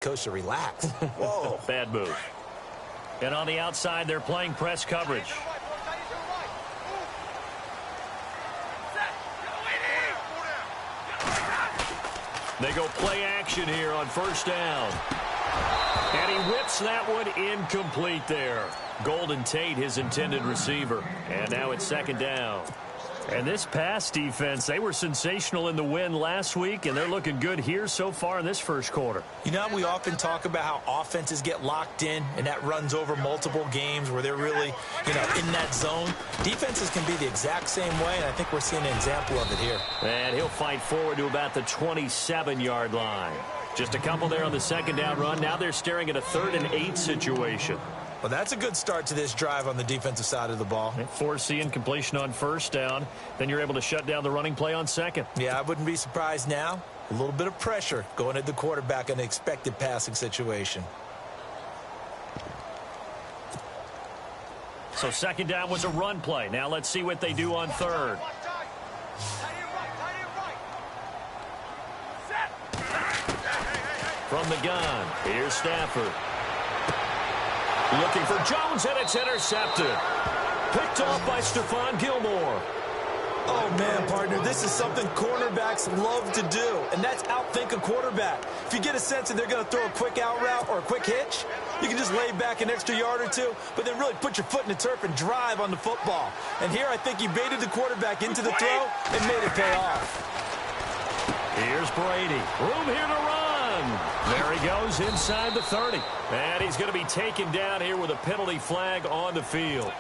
Coach to relax. Whoa. Bad move. And on the outside, they're playing press coverage. They go play action here on first down. And he whips that one incomplete there. Golden Tate, his intended receiver. And now it's second down. And this pass defense, they were sensational in the win last week, and they're looking good here so far in this first quarter. You know, we often talk about how offenses get locked in, and that runs over multiple games where they're really, in that zone. Defenses can be the exact same way, and I think we're seeing an example of it here. And he'll fight forward to about the 27-yard line. Just a couple there on the second down run. Now they're staring at a 3rd and 8 situation. Well, that's a good start to this drive on the defensive side of the ball. Forcing completion on first down. Then you're able to shut down the running play on second. Yeah, I wouldn't be surprised now. A little bit of pressure going at the quarterback in an expected passing situation. So second down was a run play. Now let's see what they do on third. From the gun, here's Stafford. Looking for Jones, and it's intercepted. Picked off by Stephon Gilmore. Oh, man, partner, this is something cornerbacks love to do, and that's outthink a quarterback. If you get a sense that they're going to throw a quick out route or a quick hitch, you can just lay back an extra yard or two, but then really put your foot in the turf and drive on the football. And here I think he baited the quarterback into the throw and made it pay off. Here's Brady. Room here to run. There he goes inside the 30. And he's going to be taken down here with a penalty flag on the field.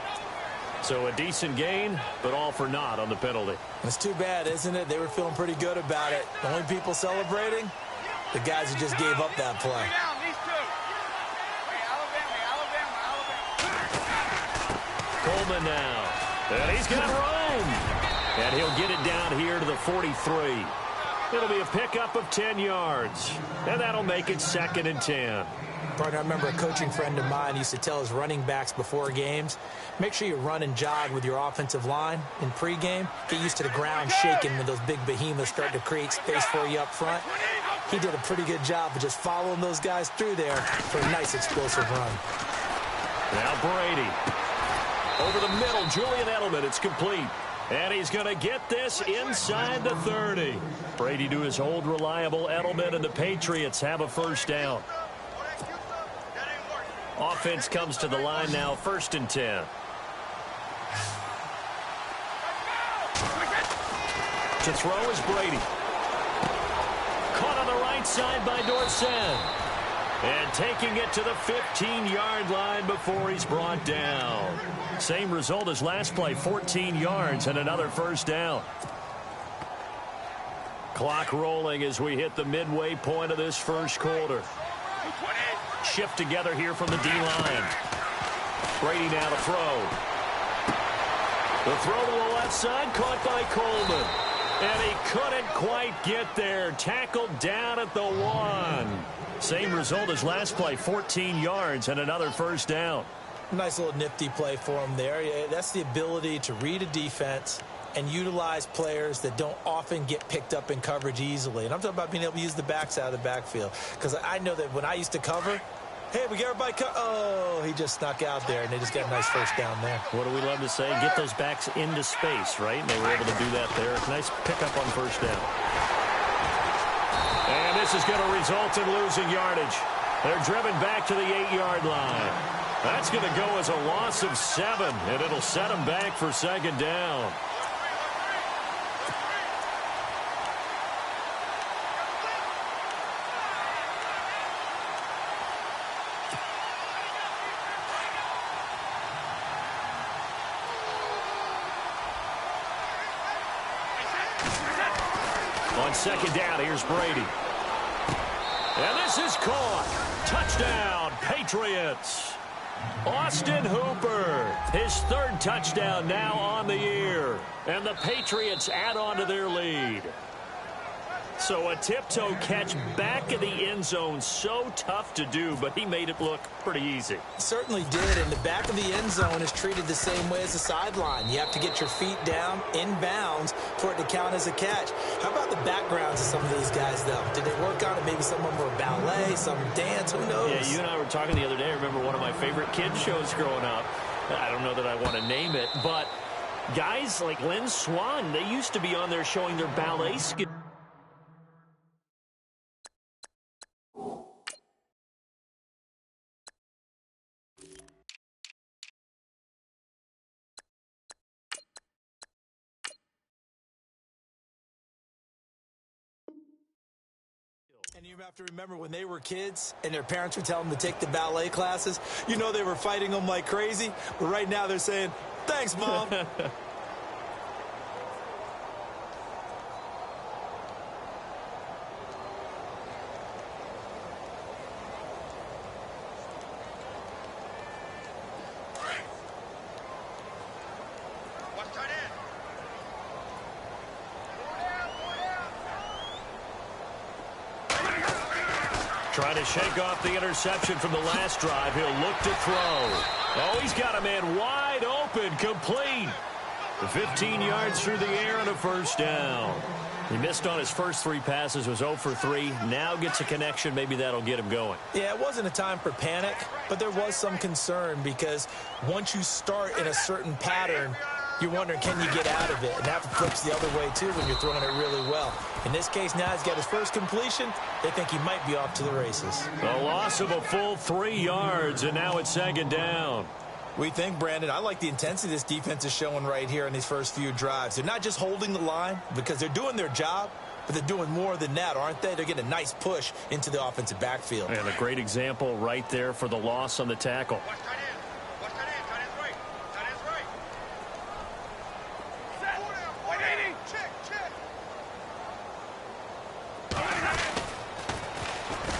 So a decent gain, but all for naught on the penalty. It's too bad, isn't it? They were feeling pretty good about it. The only people celebrating, the guys who just gave up that play. Coleman now. And he's going to run. And he'll get it down here to the 43. It'll be a pickup of 10 yards. And that'll make it 2nd and 10. Partner, I remember a coaching friend of mine used to tell his running backs before games, make sure you run and jog with your offensive line in pregame. Get used to the ground shaking when those big behemoths start to create space for you up front. He did a pretty good job of just following those guys through there for a nice explosive run. Now Brady. Over the middle, Julian Edelman. It's complete. And he's going to get this inside the 30. Brady to his old reliable Edelman, and the Patriots have a first down. Offense comes to the line now, 1st and 10. To throw is Brady. Caught on the right side by Dorsett. And taking it to the 15-yard line before he's brought down. Same result as last play, 14 yards and another first down. Clock rolling as we hit the midway point of this first quarter. Shift together here from the D-line. Brady now to throw. The throw to the left side, caught by Coleman. And he couldn't quite get there. Tackled down at the 1. Same result as last play, 14 yards and another first down. Nice little nifty play for him there. That's the ability to read a defense and utilize players that don't often get picked up in coverage easily. And I'm talking about being able to use the backs out of the backfield. Because I know that when I used to cover, hey, we got everybody oh, he just snuck out there, and they just got a nice first down there. What do we love to say? Get those backs into space, right? And they were able to do that there. Nice pickup on first down. And this is going to result in losing yardage. They're driven back to the 8-yard line. That's going to go as a loss of 7, and it'll set them back for second down. On second down, here's Brady. And this is caught. Touchdown, Patriots. Austin Hooper, his 3rd touchdown now on the year. And the Patriots add on to their lead. So a tiptoe catch back in the end zone, so tough to do, but he made it look pretty easy. Certainly did, and the back of the end zone is treated the same way as the sideline. You have to get your feet down in bounds for it to count as a catch. How about the backgrounds of some of these guys, though? Did they work on it? Maybe some of them were ballet, some dance, who knows? Yeah, you and I were talking the other day. I remember one of my favorite kids shows growing up. I don't know that I want to name it, but guys like Lynn Swan, they used to be on there showing their ballet skills. And you have to remember when they were kids and their parents would tell them to take the ballet classes, you know they were fighting them like crazy. But right now they're saying, thanks, Mom. Trying to shake off the interception from the last drive. He'll look to throw. Oh, he's got a man wide open, complete. 15 yards through the air and a first down. He missed on his first 3 passes, was 0 for 3. Now gets a connection. Maybe that'll get him going. Yeah, it wasn't a time for panic, but there was some concern because once you start in a certain pattern, you're wondering, can you get out of it? And that flips the other way, too, when you're throwing it really well. In this case, now he's got his first completion. They think he might be off to the races. A loss of a full 3 yards, and now it's second down. We think, Brandon, I like the intensity this defense is showing right here in these first few drives. They're not just holding the line because they're doing their job, but they're doing more than that, aren't they? They're getting a nice push into the offensive backfield. And a great example right there for the loss on the tackle.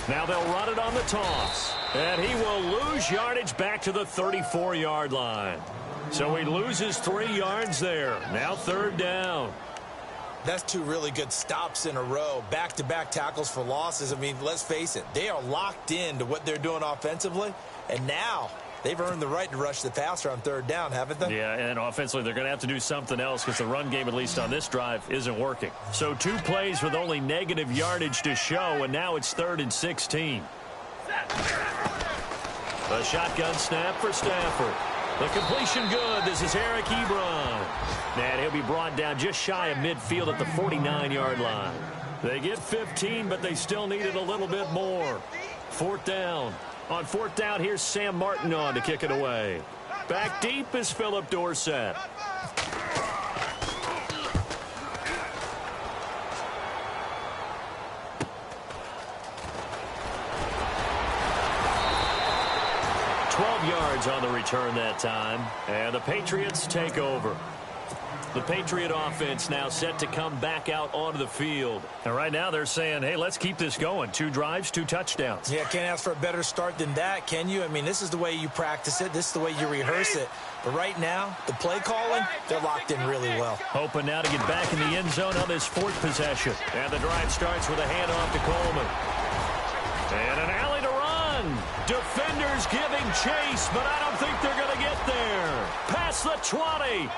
Now they'll run it on the toss. And he will lose yardage back to the 34-yard line. So he loses 3 yards there. Now third down. That's 2 really good stops in a row. Back-to-back tackles for losses. I mean, let's face it. They are locked in to what they're doing offensively. And now they've earned the right to rush the passer on third down, haven't they? Yeah, and offensively, they're going to have to do something else because the run game, at least on this drive, isn't working. So 2 plays with only negative yardage to show, and now it's 3rd and 16. A shotgun snap for Stafford. The completion good. This is Eric Ebron. And he'll be brought down just shy of midfield at the 49-yard line. They get 15, but they still needed a little bit more. 4th down. On 4th down, here's Sam Martin on to kick it away. Back deep is Philip Dorsett. Yards on the return that time, and the Patriots take over. The Patriot offense now set to come back out onto the field. And right now they're saying, hey, let's keep this going. 2 drives, 2 touchdowns. Yeah, can't ask for a better start than that, can you? I mean, this is the way you practice it. This is the way you rehearse it. But right now, the play calling, they're locked in really well. Hoping now to get back in the end zone on this 4th possession. And the drive starts with a handoff to Coleman. And an alley to run. Defenders giving chase, but I don't think they're going to get there. Past the 20.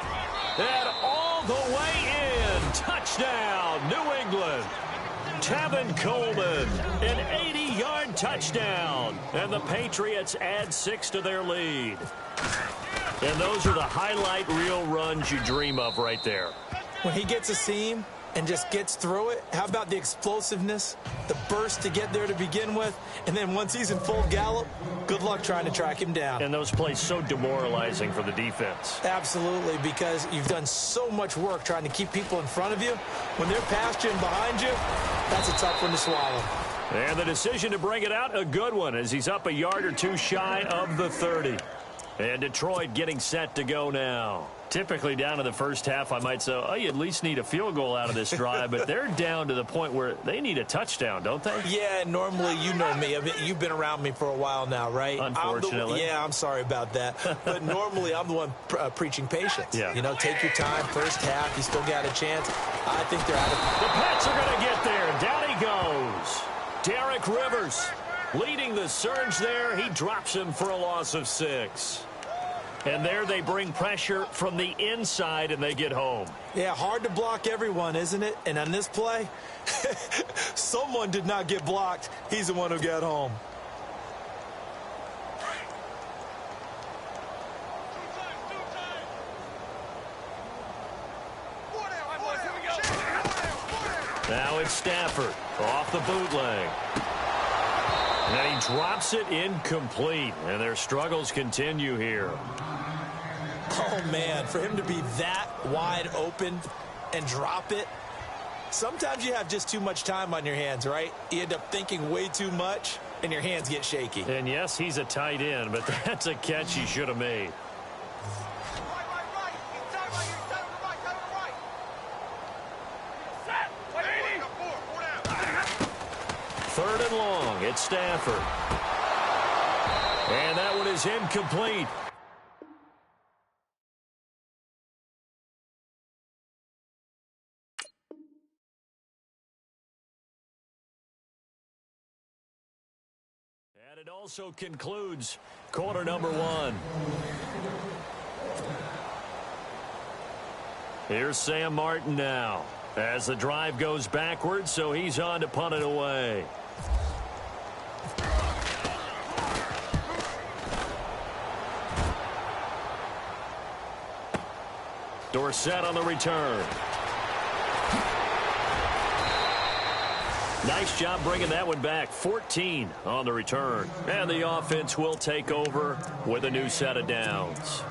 And all the way in. Touchdown, New England. Tevin Coleman, an 80-yard touchdown. And the Patriots add 6 to their lead. And those are the highlight reel runs you dream of right there. When he gets a seam and just gets through it, how about the explosiveness, the burst to get there to begin with, and then once he's in full gallop, good luck trying to track him down. And those plays so demoralizing for the defense. Absolutely, because you've done so much work trying to keep people in front of you. When they're past you and behind you, that's a tough one to swallow. And the decision to bring it out, a good one, as he's up a yard or 2 shy of the 30. And Detroit getting set to go now. Typically down in the first half, I might say, oh, you at least need a field goal out of this drive, but they're down to the point where they need a touchdown, don't they? Yeah, normally, you know me. I mean, you've been around me for a while now, right? Unfortunately. I'm sorry about that. But normally, I'm the one preaching patience. Yeah. You know, take your time, first half, you still got a chance. I think they're out of it. The Pats are going to get there. Down he goes. Derek Rivers leading the surge there. He drops him for a loss of 6. And there they bring pressure from the inside, and they get home. Yeah, hard to block everyone, isn't it? And on this play, someone did not get blocked. He's the one who got home. Now it's Stafford off the bootleg. And he drops it incomplete. And their struggles continue here. Oh, man, for him to be that wide open and drop it. Sometimes you have just too much time on your hands, right? You end up thinking way too much, and your hands get shaky. And, yes, he's a tight end, but that's a catch he should have made. Third and long, it's Stafford. And that one is incomplete. And it also concludes quarter number 1. Here's Sam Martin now as the drive goes backwards, so he's on to punt it away. Dorsett on the return. Nice job bringing that one back. 14 on the return. And the offense will take over with a new set of downs.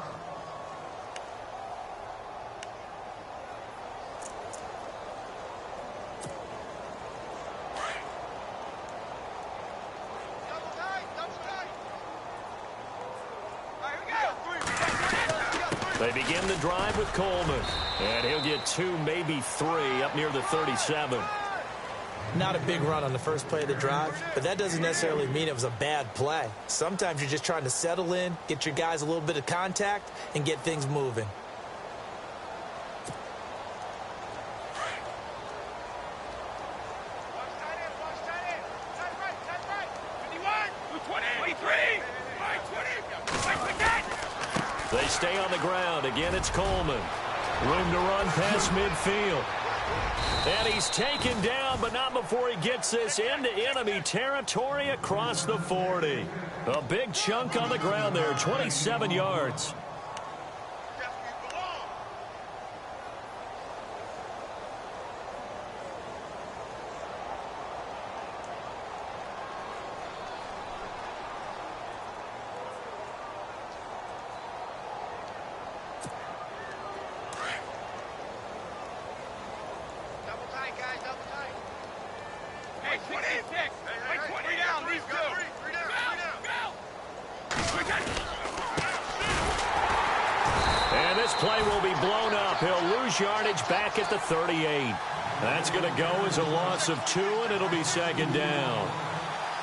They begin the drive with Coleman. And he'll get 2, maybe 3 up near the 37. Not a big run on the first play of the drive, but that doesn't necessarily mean it was a bad play. Sometimes you're just trying to settle in, get your guys a little bit of contact, and get things moving. They stay on the ground. Again, it's Coleman. Room to run past midfield. And he's taken down, but not before he gets this into enemy territory across the 40. A big chunk on the ground there, 27 yards. Play will be blown up. He'll lose yardage back at the 38. That's going to go as a loss of 2, and it'll be second down.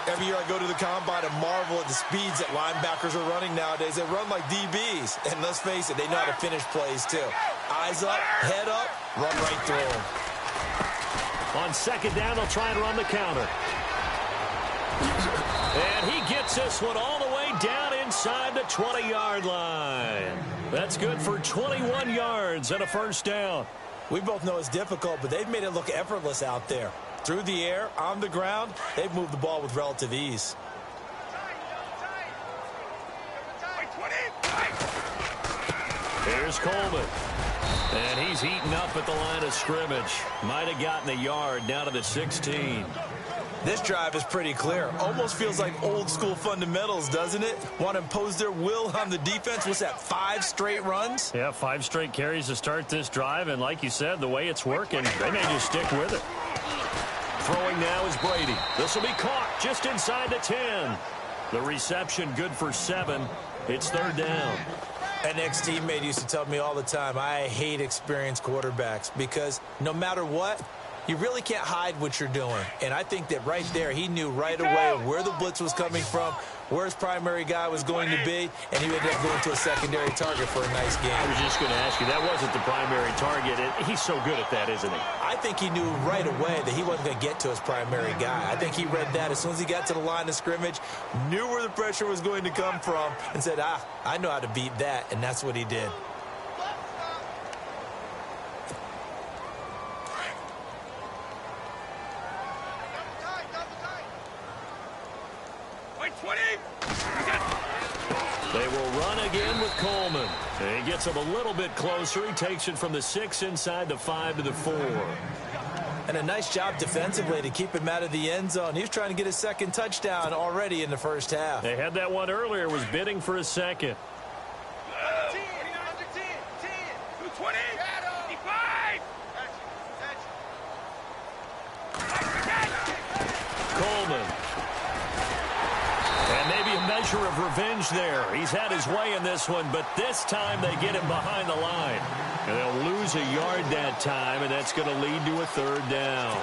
Every year I go to the combine and marvel at the speeds that linebackers are running nowadays. They run like DBs. And let's face it, they know how to finish plays too. Eyes up, head up, run right through them. On second down, they'll try and run the counter. And he gets this one all the way down inside the 20-yard line. That's good for 21 yards and a first down. We both know it's difficult, but they've made it look effortless out there. Through the air, on the ground, they've moved the ball with relative ease. Here's Coleman. And he's eaten up at the line of scrimmage. Might have gotten a yard down to the 16. This drive is pretty clear. Almost feels like old school fundamentals, doesn't it? Want to impose their will on the defense. What's that, 5 straight runs? Yeah, 5 straight carries to start this drive. And like you said, the way it's working, they may just stick with it. Throwing now is Brady. This will be caught just inside the 10. The reception good for 7. It's third down. An ex-teammate used to tell me all the time, I hate experienced quarterbacks because no matter what, you really can't hide what you're doing. And I think that right there, he knew right away where the blitz was coming from, where his primary guy was going to be, and he ended up going to a secondary target for a nice game. I was just going to ask you, that wasn't the primary target. He's so good at that, isn't he? I I think he knew right away that he wasn't going to get to his primary guy. I think he read that as soon as he got to the line of scrimmage, knew where the pressure was going to come from, and said, I know how to beat that, and that's what he did. They will run again with Coleman. And he gets him a little bit closer. He takes it from the 6 inside the 5 to the 4. And a nice job defensively to keep him out of the end zone. He was trying to get his second touchdown already in the first half. They had that one earlier, was bidding for a second. Coleman. And maybe a measure of revenge there. He's had his way in this one, but this time they get him behind the line. And they'll lose a yard that time, and that's going to lead to a third down.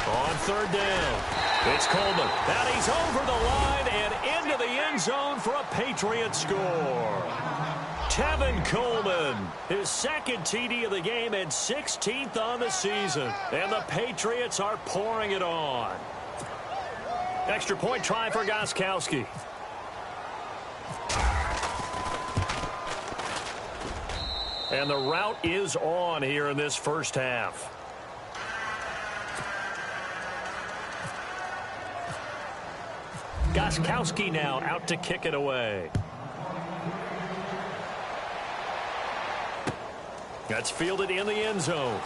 On third down, it's Coleman. And he's over the line and into the end zone for a Patriot score. Tevin Coleman, his second TD of the game and 16th on the season. And the Patriots are pouring it on. Extra point try for Gostkowski. And the route is on here in this first half. Gostkowski now out to kick it away. That's fielded in the end zone.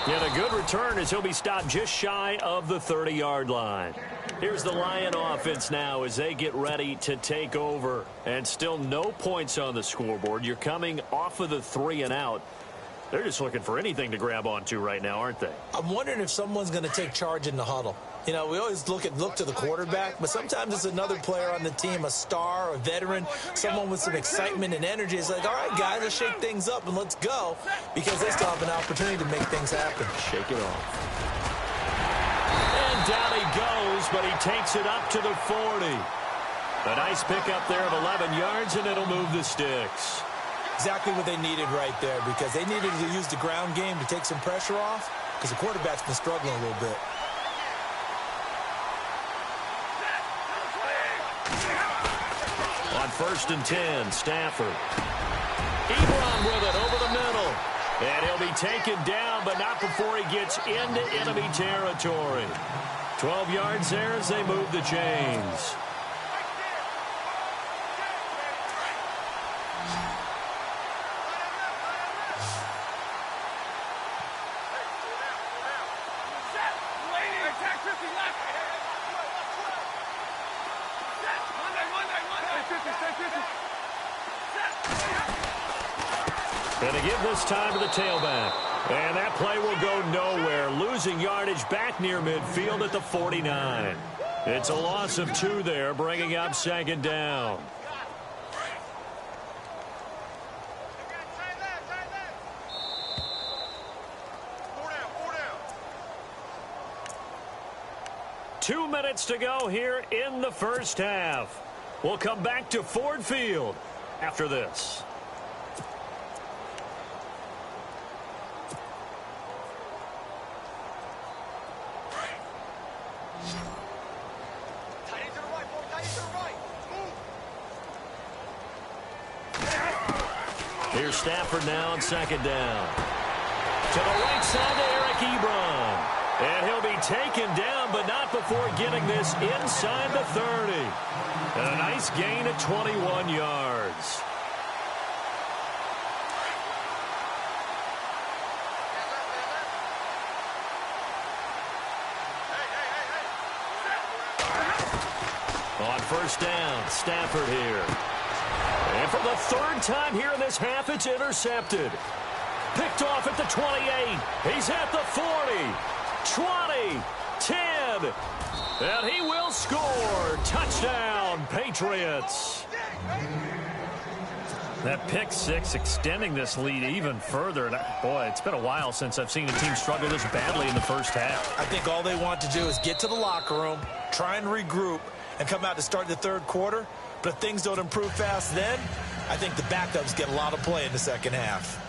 Yet a good return as he'll be stopped just shy of the 30-yard line. Here's the Lion offense now as they get ready to take over. And still no points on the scoreboard. You're coming off of the 3 and out. They're just looking for anything to grab onto right now, aren't they? I'm wondering if someone's going to take charge in the huddle. You know, we always look to the quarterback, but sometimes it's another player on the team, a star, a veteran, someone with some excitement and energy. It's like, all right, guys, let's shake things up and let's go, because they still have an opportunity to make things happen. Shake it off. And down he goes, but he takes it up to the 40. A nice pickup there of 11 yards, and it'll move the sticks. Exactly what they needed right there, because they needed to use the ground game to take some pressure off, because the quarterback's been struggling a little bit. On 1st and 10, Stafford. Ebron with it over the middle. And he'll be taken down, but not before he gets into enemy territory. 12 yards there as they move the chains. And to give this time to the tailback. And that play will go nowhere. Losing yardage back near midfield at the 49. It's a loss of 2 there, bringing up 2nd down. Two minutes to go here in the first half. We'll come back to Ford Field after this. Here's Stafford now on 2nd down. To the right side to Eric Ebron. And he'll be taken down, but not before getting this inside the 30. And a nice gain at 21 yards. On 1st down, Stafford here. And for the 3rd time here in this half, it's intercepted. Picked off at the 28. He's at the 40. 20. 10. And he will score. Touchdown, Patriots. That pick six extending this lead even further. And boy, it's been a while since I've seen a team struggle this badly in the first half. I think all they want to do is get to the locker room, try and regroup, and come out to start the third quarter. But if things don't improve fast then, I think the backups get a lot of play in the second half.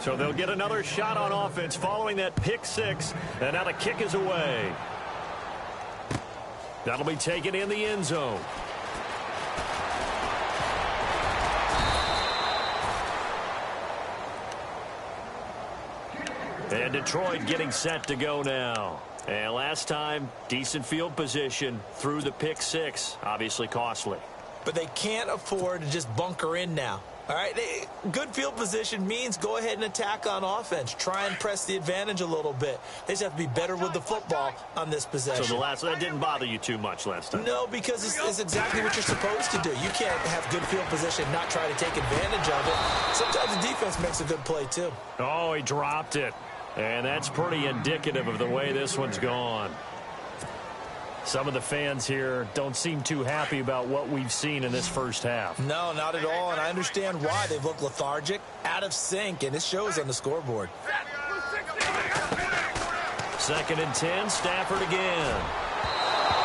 So they'll get another shot on offense following that pick six. And now the kick is away. That'll be taken in the end zone. And Detroit getting set to go now. And last time, decent field position through the pick six. Obviously costly. But they can't afford to just bunker in now. All right, good field position means go ahead and attack on offense. Try and press the advantage a little bit. They just have to be better with the football on this possession. So that didn't bother you too much last time? No, because it's exactly what you're supposed to do. You can't have good field position and not try to take advantage of it. Sometimes the defense makes a good play, too. Oh, he dropped it. And that's pretty indicative of the way this one's gone. Some of the fans here don't seem too happy about what we've seen in this first half. No, not at all, and I understand why. They've looked lethargic, out of sync, and it shows on the scoreboard. 2nd and 10, Stafford again.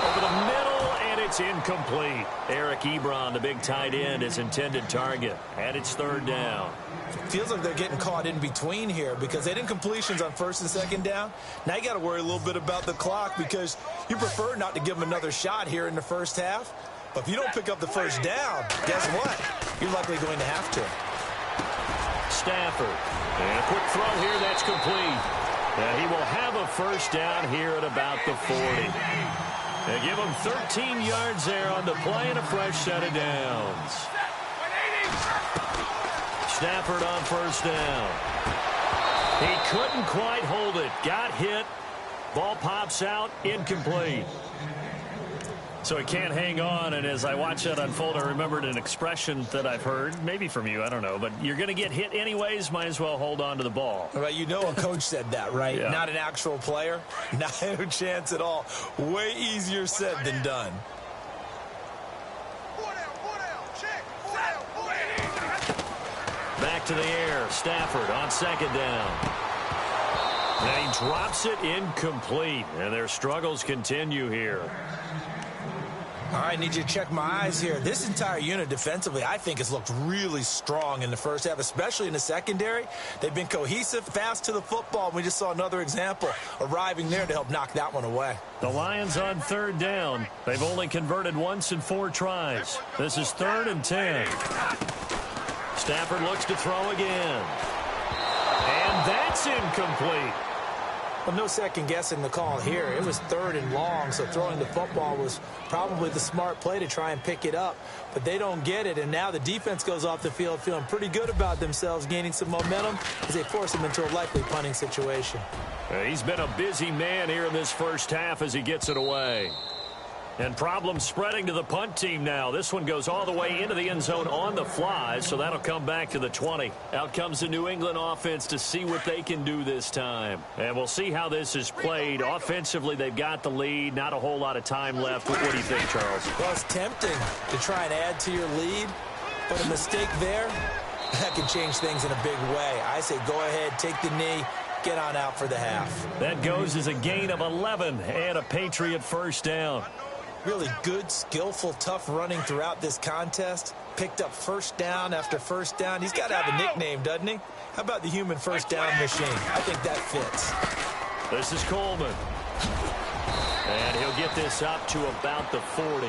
Over the middle, and it's incomplete. Eric Ebron, the big tight end, is intended target, and it's 3rd down. Feels like they're getting caught in between here because they didn't completions on 1st and 2nd down. Now you got to worry a little bit about the clock because you prefer not to give them another shot here in the first half. But if you don't pick up the 1st down, guess what? You're likely going to have to. Stafford. And a quick throw here that's complete. And he will have a 1st down here at about the 40. They give him 13 yards there on the play and a fresh set of downs. Stafford on 1st down. He couldn't quite hold it. Got hit. Ball pops out. Incomplete. So he can't hang on, and as I watch that unfold, I remembered an expression that I've heard, maybe from you, I don't know, but you're going to get hit anyways, might as well hold on to the ball. Right, you know a coach said that, right? Yeah. Not an actual player. Not a chance at all. Way easier said than done. Back to the air. Stafford on 2nd down. And he drops it incomplete. And their struggles continue here. All right, need you to check my eyes here. This entire unit defensively, I think, has looked really strong in the first half, especially in the secondary. They've been cohesive, fast to the football. We just saw another example arriving there to help knock that one away. The Lions on 3rd down. They've only converted once in 4 tries. This is 3rd and 10. Stafford looks to throw again. And that's incomplete. Well, no second guessing the call here. It was 3rd and long, so throwing the football was probably the smart play to try and pick it up. But they don't get it, and now the defense goes off the field feeling pretty good about themselves, gaining some momentum as they force them into a likely punting situation. He's been a busy man here in this first half as he gets it away. And problems spreading to the punt team now. This one goes all the way into the end zone on the fly, so that'll come back to the 20. Out comes the New England offense to see what they can do this time. And we'll see how this is played. Offensively, they've got the lead. Not a whole lot of time left. What do you think, Charles? Well, it's tempting to try and add to your lead, but a mistake there, that can change things in a big way. I say go ahead, take the knee, get on out for the half. That goes as a gain of 11 and a Patriot 1st down. Really good, skillful, tough running throughout this contest. Picked up 1st down after 1st down. He's got to have a nickname, doesn't he? How about the human 1st down machine? I think that fits. This is Coleman. And he'll get this up to about the 40.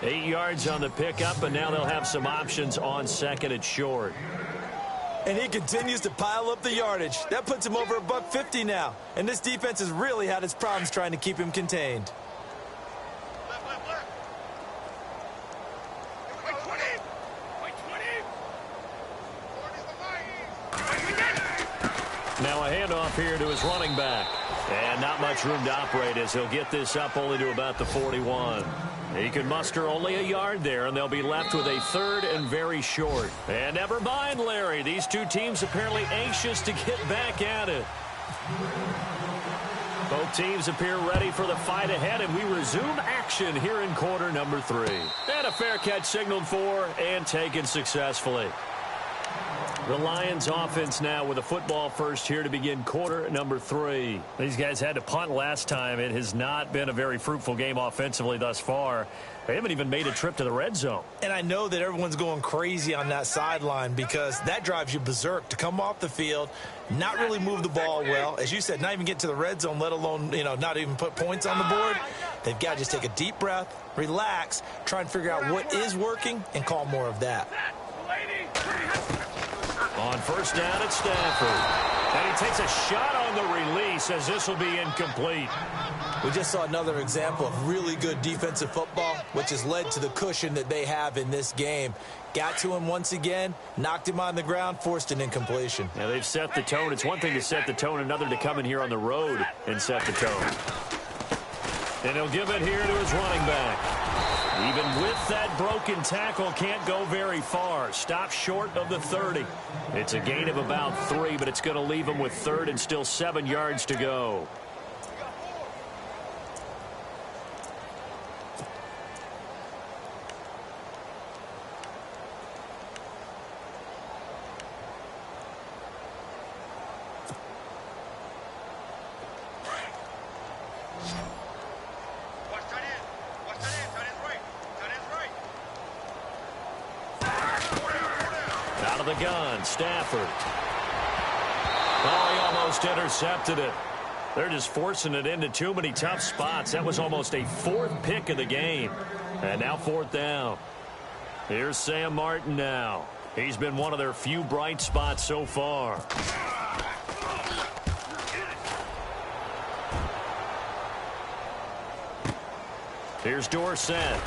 8 yards on the pickup, and now they'll have some options on 2nd and short. And he continues to pile up the yardage. That puts him over $150 now. And this defense has really had its problems trying to keep him contained. Now a handoff here to his running back. And not much room to operate as he'll get this up only to about the 41. He can muster only a yard there, and they'll be left with a 3rd and very short. And never mind, Larry. These two teams apparently anxious to get back at it. Both teams appear ready for the fight ahead, and we resume action here in quarter number 3. And a fair catch signaled for and taken successfully. The Lions offense now with a football first here to begin quarter number 3. These guys had to punt last time. It has not been a very fruitful game offensively thus far. They haven't even made a trip to the red zone. And I know that everyone's going crazy on that sideline because that drives you berserk to come off the field, not really move the ball well. As you said, not even get to the red zone, let alone, not even put points on the board. They've got to just take a deep breath, relax, try and figure out what is working, and call more of that. On first down, it's Stafford. And he takes a shot on the release as this will be incomplete. We just saw another example of really good defensive football, which has led to the cushion that they have in this game. Got to him once again, knocked him on the ground, forced an incompletion. Yeah, they've set the tone. It's one thing to set the tone, another to come in here on the road and set the tone. And he'll give it here to his running back. Even with that broken tackle, can't go very far. Stop short of the 30. It's a gain of about 3, but it's going to leave him with 3rd and still 7 yards to go. The gun, Stafford. Oh, he almost intercepted it. They're just forcing it into too many tough spots. That was almost a 4th pick of the game. And now 4th down. Here's Sam Martin now. He's been one of their few bright spots so far. Here's Dorsett.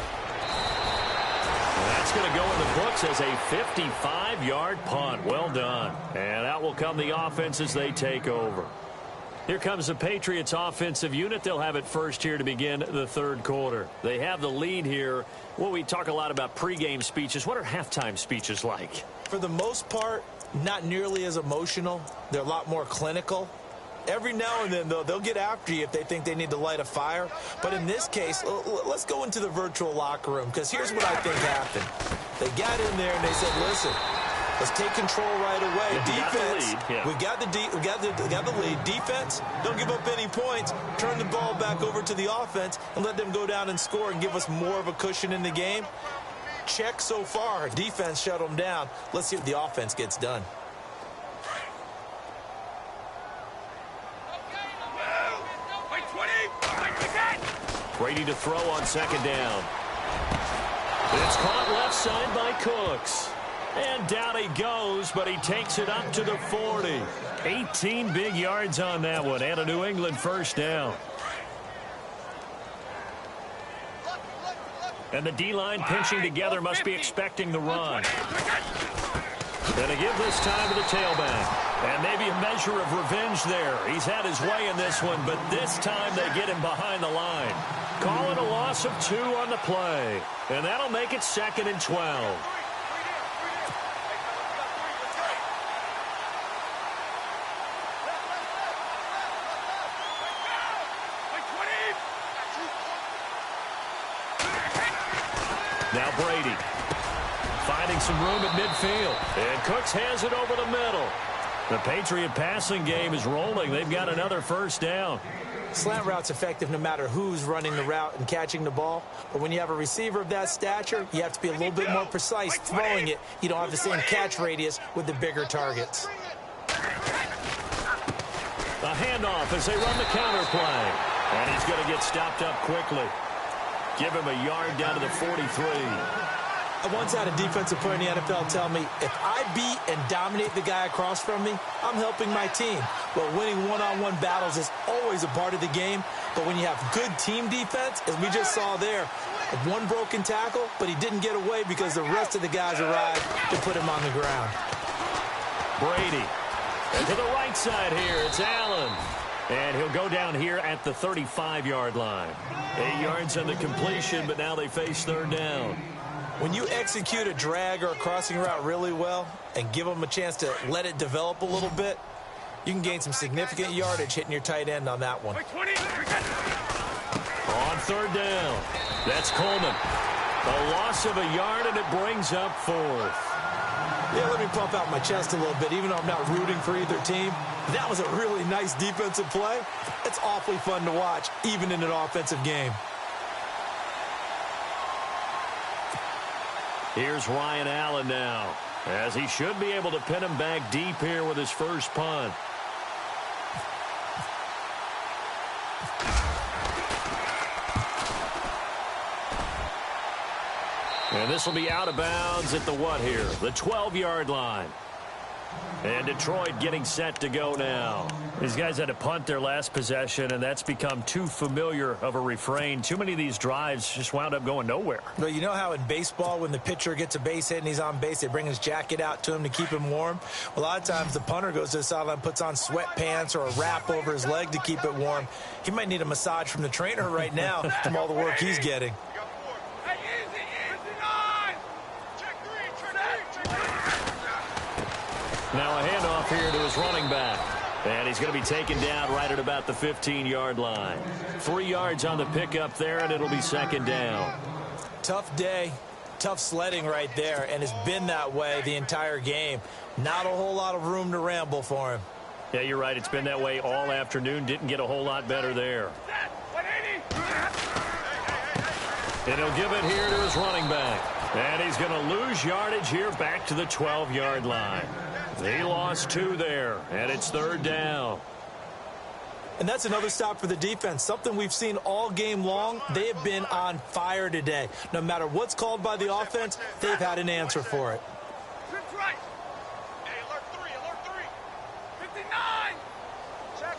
That's going to go in the books as a 55-yard punt. Well done. And out will come the offense as they take over. Here comes the Patriots offensive unit. They'll have it first here to begin the 3rd quarter. They have the lead here. Well, we talk a lot about pregame speeches. What are halftime speeches like? For the most part, not nearly as emotional. They're a lot more clinical. Every now and then, though, they'll get after you if they think they need to light a fire. But in this case, let's go into the virtual locker room, because here's what I think happened. They got in there and they said, listen, let's take control right away. Defense, we got the lead. Defense, don't give up any points. Turn the ball back over to the offense and let them go down and score and give us more of a cushion in the game. Check so far. Defense shut them down. Let's see what the offense gets done. Brady to throw on 2nd down. It's caught left side by Cooks. And down he goes, but he takes it up to the 40. 18 big yards on that one, and a New England first down. And the D-line pinching together, must be expecting the run. And a give this time to the tailback. And maybe a measure of revenge there. He's had his way in this one, but this time they get him behind the line. Call it a loss of 2 on the play. And that'll make it 2nd and 12. Now Brady finding some room at midfield. And Cooks has it over the middle. The Patriot passing game is rolling. They've got another first down. Slant route's effective no matter who's running the route and catching the ball. But when you have a receiver of that stature, you have to be a little bit more precise throwing it. You don't have the same catch radius with the bigger targets. A handoff as they run the counter play. And he's going to get stopped up quickly. Give him a yard down to the 43. I once had a defensive player in the NFL tell me, if I beat and dominate the guy across from me, I'm helping my team. Well, winning one-on-one battles is always a part of the game, but when you have good team defense, as we just saw there, one broken tackle, but he didn't get away because the rest of the guys arrived to put him on the ground. Brady. And to the right side here, it's Allen. And he'll go down here at the 35-yard line. 8 yards on the completion, but now they face 3rd down. When you execute a drag or a crossing route really well and give them a chance to let it develop a little bit, You can gain some significant yardage hitting your tight end on that one. On third down, that's Coleman. A loss of a yard, and it brings up fourth. Yeah, let me pump out my chest a little bit, even though I'm not rooting for either team. That was a really nice defensive play. It's awfully fun to watch, even in an offensive game. Here's Ryan Allen now, as he should be able to pin him back deep here with his first punt. And this will be out of bounds at the what here? The 12-yard line. And Detroit getting set to go now. These guys had to punt their last possession, and that's become too familiar of a refrain. Too many of these drives just wound up going nowhere. But you know how in baseball, when the pitcher gets a base hit and he's on base, they bring his jacket out to him to keep him warm? Well, a lot of times the punter goes to the sideline, puts on sweatpants or a wrap over his leg to keep it warm. He might need a massage from the trainer right now from all the work he's getting. Now a handoff here to his running back. And he's going to be taken down right at about the 15-yard line. 3 yards on the pickup there, and it'll be second down. Tough day, tough sledding right there, and it's been that way the entire game. Not a whole lot of room to ramble for him. Yeah, you're right. It's been that way all afternoon. Didn't get a whole lot better there. And he'll give it here to his running back. And he's going to lose yardage here back to the 12-yard line. He lost 2 there, and it's third down. And that's another stop for the defense, something we've seen all game long. They have been on fire today. No matter what's called by the offense, they've had an answer for it. Right. Hey, alert 3. 59. Check.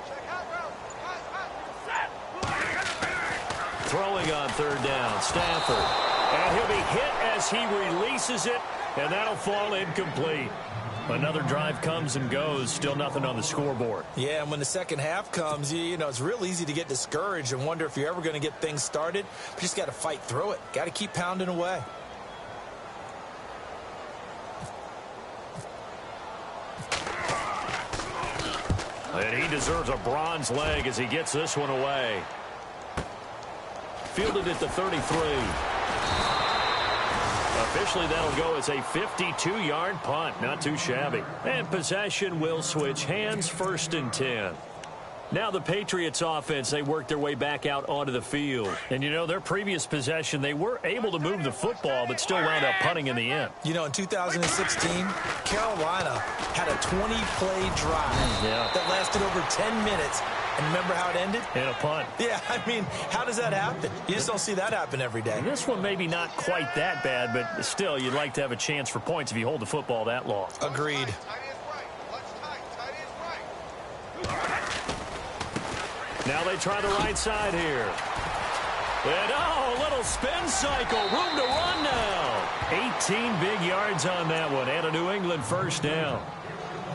Check hot route. Hot. Throwing on third down, Stafford. And he'll be hit as he releases it. And that'll fall incomplete. Another drive comes and goes. Still nothing on the scoreboard. Yeah, and when the second half comes, you know, it's real easy to get discouraged and wonder if you're ever going to get things started. But you just got to fight through it. Got to keep pounding away. And he deserves a bronze leg as he gets this one away. Fielded at the 33. Officially, that'll go as a 52-yard punt. Not too shabby. And possession will switch hands, 1st and 10. Now the Patriots offense, they work their way back out onto the field. And, you know, their previous possession, they were able to move the football, but still wound up punting in the end. You know, in 2016, Carolina had a 20-play drive that lasted over 10 minutes. And remember how it ended? In a punt. Yeah, I mean, how does that happen? You just don't see that happen every day. And this one maybe not quite that bad, but still, you'd like to have a chance for points if you hold the football that long. Agreed. Now they try the right side here. And, oh, a little spin cycle. Room to run now. 18 big yards on that one. And a New England first down.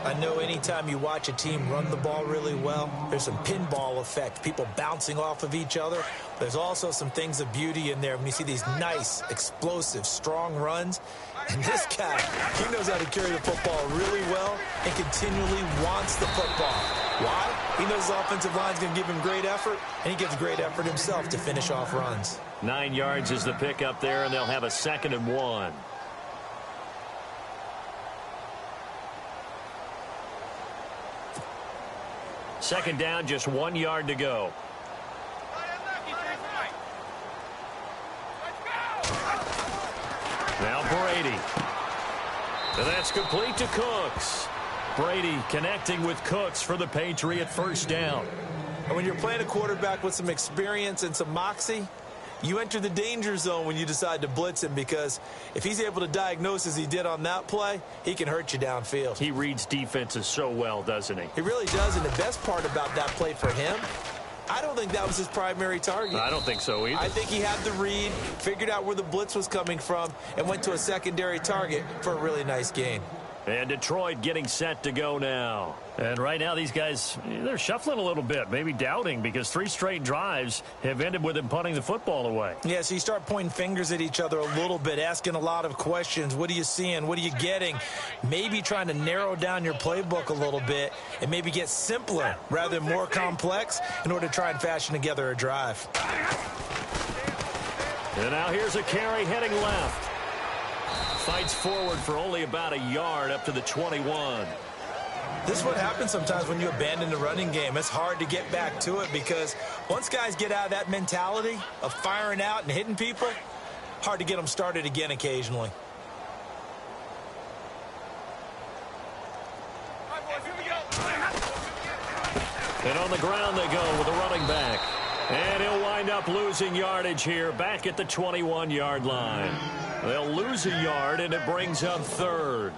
I know anytime you watch a team run the ball really well, there's some pinball effect, people bouncing off of each other. There's also some things of beauty in there when you see these nice, explosive, strong runs. And this guy, he knows how to carry the football really well and continually wants the football. Why? He knows the offensive line's going to give him great effort, and he gives great effort himself to finish off runs. 9 yards is the pickup there, and they'll have a 2nd and 1. Second down, just 1 yard to go. Now Brady. And that's complete to Cooks. Brady connecting with Cooks for the Patriot first down. And when you're playing a quarterback with some experience and some moxie, you enter the danger zone when you decide to blitz him, because if he's able to diagnose as he did on that play, he can hurt you downfield. He reads defenses so well, doesn't he? He really does, and the best part about that play for him, I don't think that was his primary target. I don't think so either. I think he had the read, figured out where the blitz was coming from, and went to a secondary target for a really nice gain. And Detroit getting set to go now. And right now these guys, they're shuffling a little bit, maybe doubting, because 3 straight drives have ended with them punting the football away. Yeah, so you start pointing fingers at each other a little bit, asking a lot of questions. What are you seeing? What are you getting? Maybe trying to narrow down your playbook a little bit and maybe get simpler rather than more complex in order to try and fashion together a drive. And now here's a carry heading left. Fights forward for only about a yard up to the 21. This is what happens sometimes when you abandon the running game. It's hard to get back to it because once guys get out of that mentality of firing out and hitting people, hard to get them started again occasionally. All right, boys, here we go. And on the ground they go with a running back. And he'll wind up losing yardage here back at the 21-yard line. They'll lose a yard, and it brings up 3rd.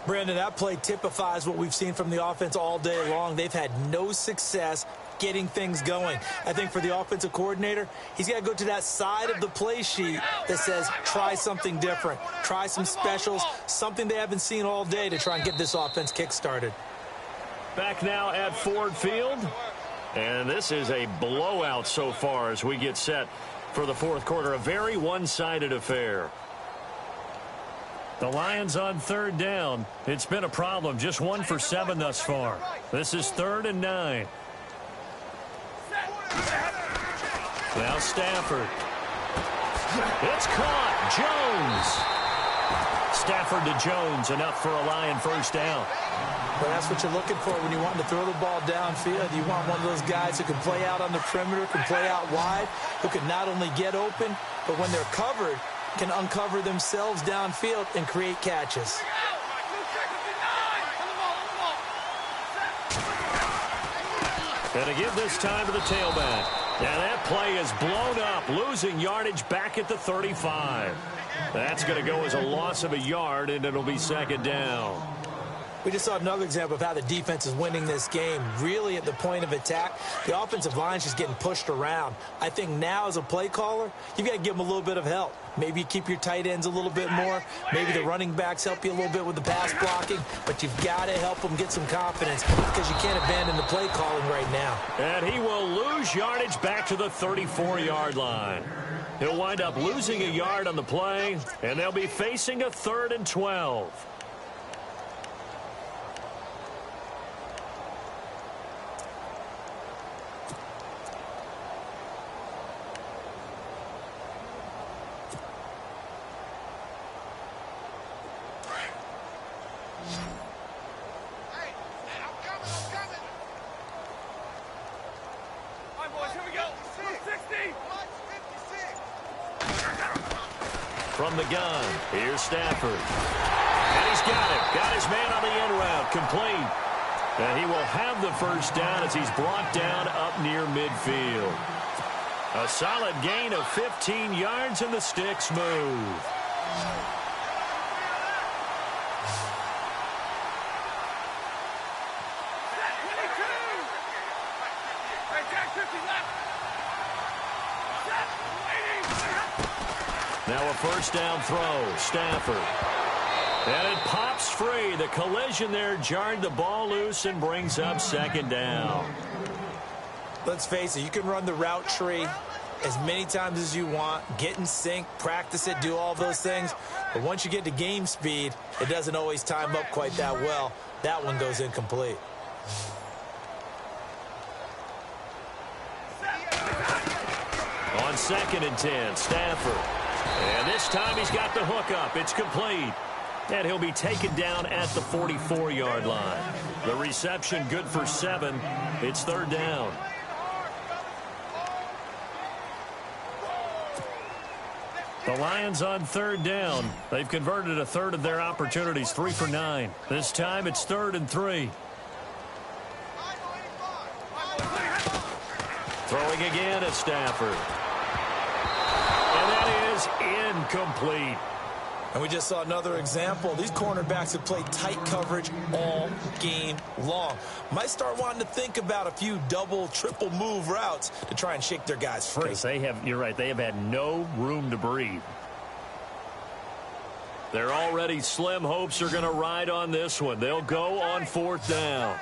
Brandon, that play typifies what we've seen from the offense all day long. They've had no success getting things going. I think for the offensive coordinator, he's got to go to that side of the play sheet that says try something different, try some specials, something they haven't seen all day to try and get this offense kick-started. Back now at Ford Field. And this is a blowout so far as we get set for the 4th quarter. A very one-sided affair. The Lions on 3rd down. It's been a problem. Just 1 for 7 thus far. This is 3rd and 9. Now Stafford. It's caught. Jones. Stafford to Jones, enough for a Lion first down. Well, that's what you're looking for when you want to throw the ball downfield. You want one of those guys who can play out on the perimeter, can play out wide, who can not only get open, but when they're covered, can uncover themselves downfield and create catches. And to give this time to the tailback. Now that play is blown up, losing yardage back at the 35. That's going to go as a loss of a yard, and it'll be 2nd down. We just saw another example of how the defense is winning this game. Really at the point of attack, the offensive line is just getting pushed around. I think now as a play caller, you've got to give them a little bit of help. Maybe you keep your tight ends a little bit more. Maybe the running backs help you a little bit with the pass blocking. But you've got to help them get some confidence because you can't abandon the play calling right now. And he will lose yardage back to the 34-yard line. He'll wind up losing a yard on the play, and they'll be facing a 3rd and 12. From the gun, here's Stafford. And he's got it. Got his man on the end route, complete. And he will have the first down as he's brought down up near midfield. A solid gain of 15 yards, and the sticks move. Now a first down throw, Stafford. And it pops free. The collision there jarred the ball loose and brings up 2nd down. Let's face it, you can run the route tree as many times as you want, get in sync, practice it, do all those things. But once you get to game speed, it doesn't always time up quite that well. That one goes incomplete. On 2nd and 10, Stafford. And this time he's got the hook up. It's complete. And he'll be taken down at the 44-yard line. The reception good for 7. It's 3rd down. The Lions on 3rd down. They've converted a 1/3 of their opportunities, 3 for 9. This time it's 3rd and 3. Throwing again at Stafford. And that is incomplete. And we just saw another example. These cornerbacks have played tight coverage all game long. Might start wanting to think about a few double, triple move routes to try and shake their guys free. You're right, they have had no room to breathe. Their already slim hopes are going to ride on this one. They'll go on 4th down.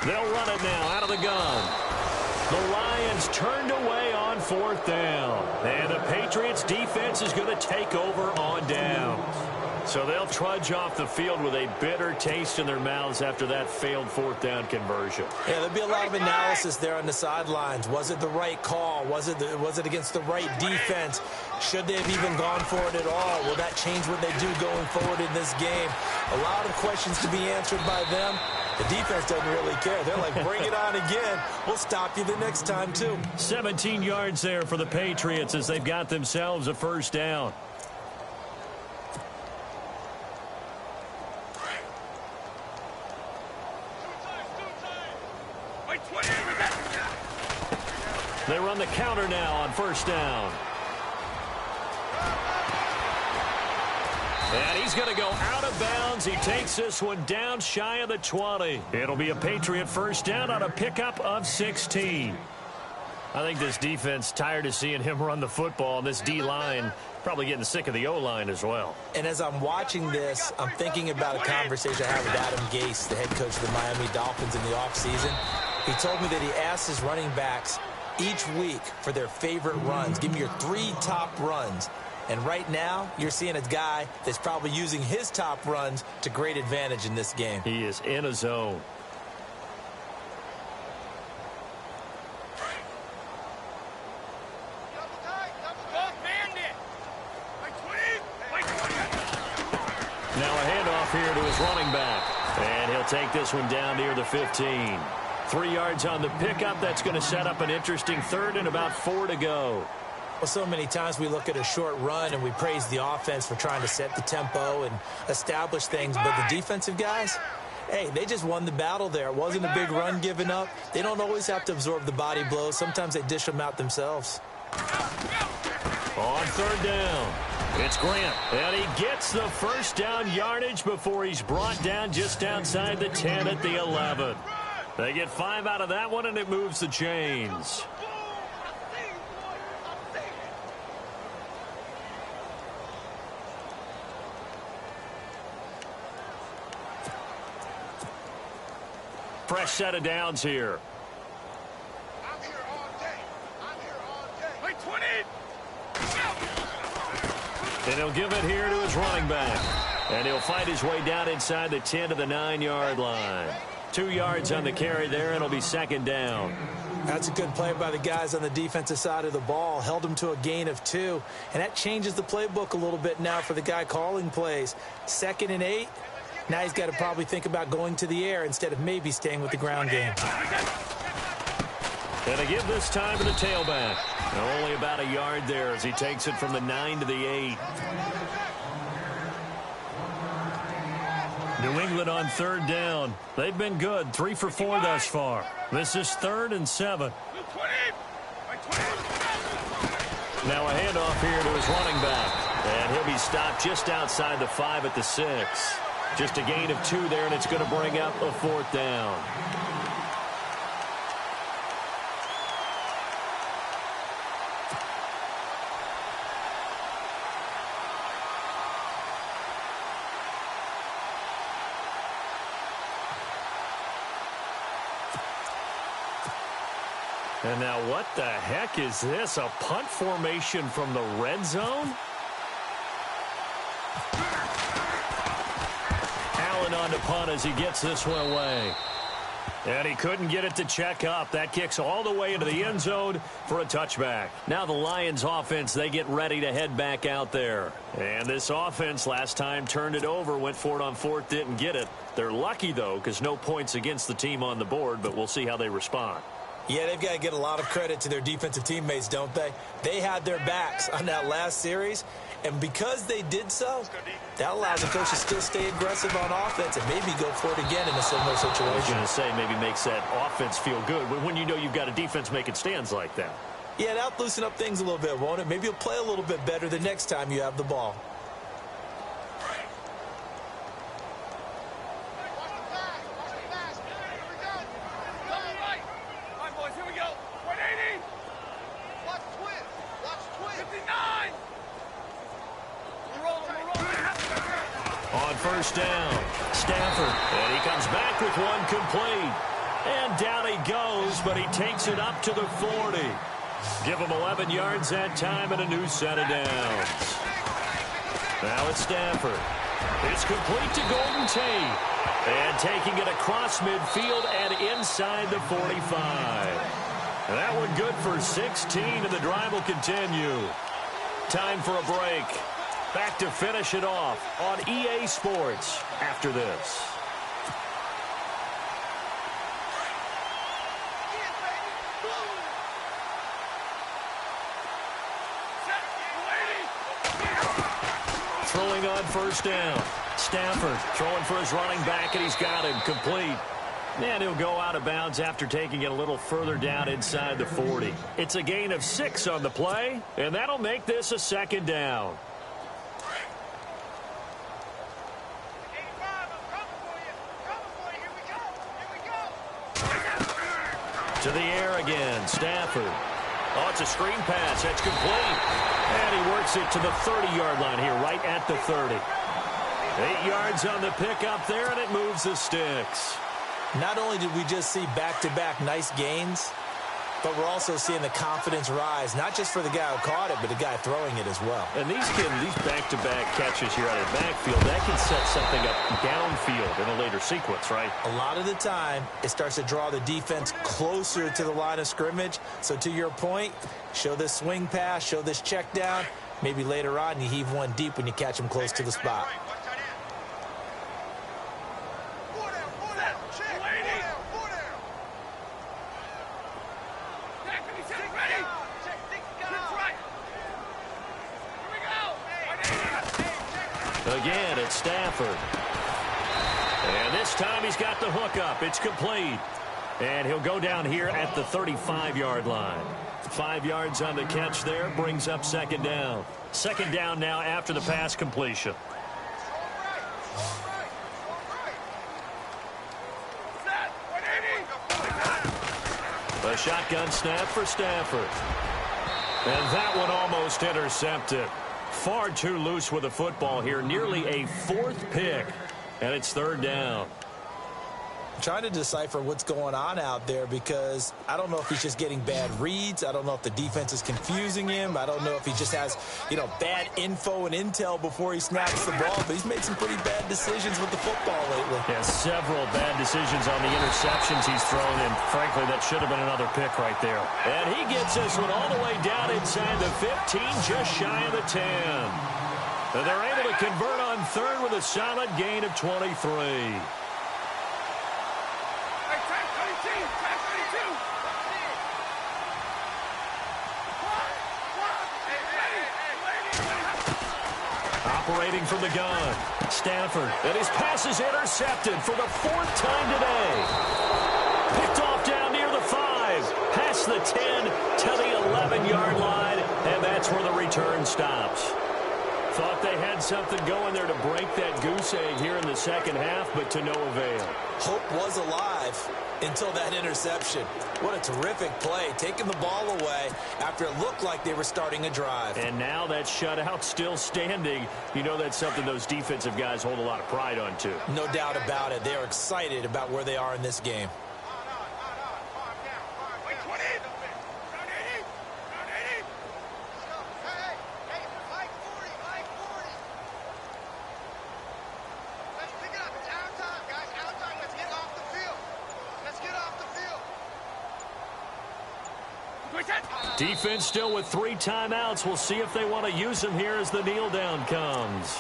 They'll run it now out of the gun. The Lions turned away on 4th down. And the Patriots defense is going to take over on downs. So they'll trudge off the field with a bitter taste in their mouths after that failed 4th down conversion. Yeah, there'll be a lot of analysis there on the sidelines. Was it the right call? Was it against the right defense? Should they have even gone for it at all? Will that change what they do going forward in this game? A lot of questions to be answered by them. The defense doesn't really care. They're like, bring it on again. We'll stop you the next time, too. 17 yards there for the Patriots as they've got themselves a 1st down. They run the counter now on 1st down. And he's going to go out of bounds. He takes this one down shy of the 20. It'll be a Patriot 1st down on a pickup of 16. I think this defense tired of seeing him run the football, and this D-line probably getting sick of the O-line as well. And as I'm watching this, I'm thinking about a conversation I had with Adam Gase, the head coach of the Miami Dolphins in the offseason. He told me that he asked his running backs each week for their favorite runs. Give me your 3 top runs. And right now, you're seeing a guy that's probably using his top runs to great advantage in this game. He is in a zone. Now a handoff here to his running back. And he'll take this one down near the 15. 3 yards on the pickup. That's going to set up an interesting 3rd and about 4 to go. Well, so many times we look at a short run and we praise the offense for trying to set the tempo and establish things. But the defensive guys, hey, they just won the battle there. It wasn't a big run given up. They don't always have to absorb the body blows. Sometimes they dish them out themselves. On 3rd down, it's Grant. And he gets the 1st down yardage before he's brought down just outside the 10 at the 11. They get 5 out of that one, and it moves the chains. Fresh set of downs here. I'm here all day. I'm here all day. Wait, 20. And he'll give it here to his running back. And he'll fight his way down inside the 10 to the 9-yard line. 2 yards on the carry there, and it'll be 2nd down. That's a good play by the guys on the defensive side of the ball. Held them to a gain of 2. And that changes the playbook a little bit now for the guy calling plays. 2nd and 8. Now he's got to probably think about going to the air instead of maybe staying with the ground game. And they give this time to the tailback. And only about a yard there as he takes it from the 9 to the 8. New England on 3rd down. They've been good. 3 for 4 thus far. This is 3rd and 7. Now a handoff here to his running back. And he'll be stopped just outside the 5 at the 6. Just a gain of 2 there, and it's going to bring up a 4th down. And now what the heck is this? A punt formation from the red zone? Allen on to punt as he gets this one away. And he couldn't get it to check up. That kicks all the way into the end zone for a touchback. Now the Lions offense, they get ready to head back out there. And this offense last time turned it over, went for it on 4th, didn't get it. They're lucky, though, because no points against the team on the board, but we'll see how they respond. Yeah, they've got to get a lot of credit to their defensive teammates, don't they? They had their backs on that last series, and because they did so, that allows the coach to still stay aggressive on offense and maybe go for it again in a similar situation. I was going to say maybe makes that offense feel good when you know you've got a defense making stands like that. Yeah, that'll loosen up things a little bit, won't it? Maybe you'll play a little bit better the next time you have the ball. first down. Stafford, and he comes back with one complete. And down he goes, but he takes it up to the 40. Give him 11 yards that time and a new set of downs. Now it's Stafford. It's complete to Golden Tate. And taking it across midfield and inside the 45. And that one good for 16, and the drive will continue. Time for a break. Back to finish it off on EA Sports after this. Throwing on first down. Stafford throwing for his running back, and he's got him complete. And he'll go out of bounds after taking it a little further down inside the 40. It's a gain of 6 on the play, and that'll make this a second down. To the air again, Stafford. Oh, it's a screen pass. That's complete. And he works it to the 30-yard line here, right at the 30. 8 yards on the pickup there, and it moves the sticks. Not only did we just see back-to-back nice gains, but we're also seeing the confidence rise, not just for the guy who caught it, but the guy throwing it as well. And these back-to-back catches here out of the backfield, that can set something up downfield in a later sequence, right? A lot of the time, it starts to draw the defense closer to the line of scrimmage. So to your point, show this swing pass, show this check down. Maybe later on you heave one deep when you catch him close to the spot. Again, it's Stafford. And this time he's got the hook up. It's complete. And he'll go down here at the 35-yard line. 5 yards on the catch there, brings up second down. Second down now after the pass completion. A shotgun snap for Stafford. And that one almost intercepted. Far too loose with the football here. Nearly a 4th pick. And it's third down. I'm trying to decipher what's going on out there because I don't know if he's just getting bad reads. I don't know if the defense is confusing him. I don't know if he just has, bad info and intel before he snaps the ball. But he's made some pretty bad decisions with the football lately. Yeah, several bad decisions on the interceptions he's thrown. And frankly, that should have been another pick right there. And he gets this one all the way down inside the 15, just shy of the 10. And they're able to convert on third with a solid gain of 23. Operating from the gun, Stafford, and his pass is intercepted for the 4th time today. Picked off down near the 5, past the 10 to the 11-yard line, and that's where the return stops. Thought they had something going there to break that goose egg here in the second half, but to no avail. Hope was alive until that interception. What a terrific play, taking the ball away after it looked like they were starting a drive. And now that shutout still standing. You know that's something those defensive guys hold a lot of pride on, too. No doubt about it. They're excited about where they are in this game. Defense still with 3 timeouts. We'll see if they want to use them here as the kneel down comes.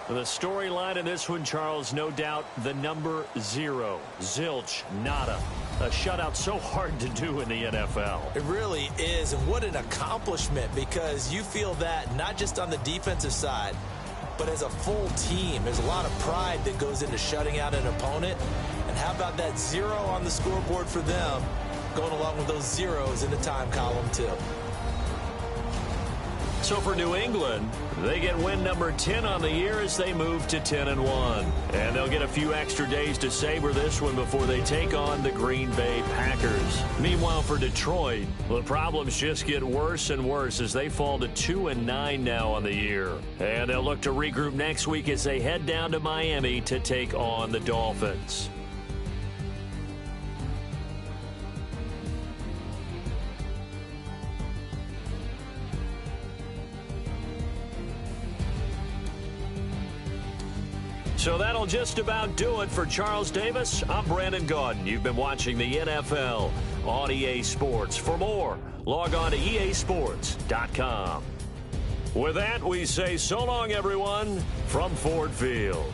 The storyline in this one, Charles, no doubt the number 0. Zilch, nada. A shutout so hard to do in the NFL. It really is, and what an accomplishment, because you feel that not just on the defensive side, but as a full team. There's a lot of pride that goes into shutting out an opponent. And how about that 0 on the scoreboard for them, going along with those zeros in the time column too. So for New England, they get win number 10 on the year as they move to 10-1. And they'll get a few extra days to savor this one before they take on the Green Bay Packers. Meanwhile, for Detroit, the problems just get worse and worse as they fall to 2-9 now on the year. And they'll look to regroup next week as they head down to Miami to take on the Dolphins. So that'll just about do it for Charles Davis. I'm Brandon Gaudin. You've been watching the NFL on EA Sports. For more, log on to easports.com. With that, we say so long, everyone, from Ford Field.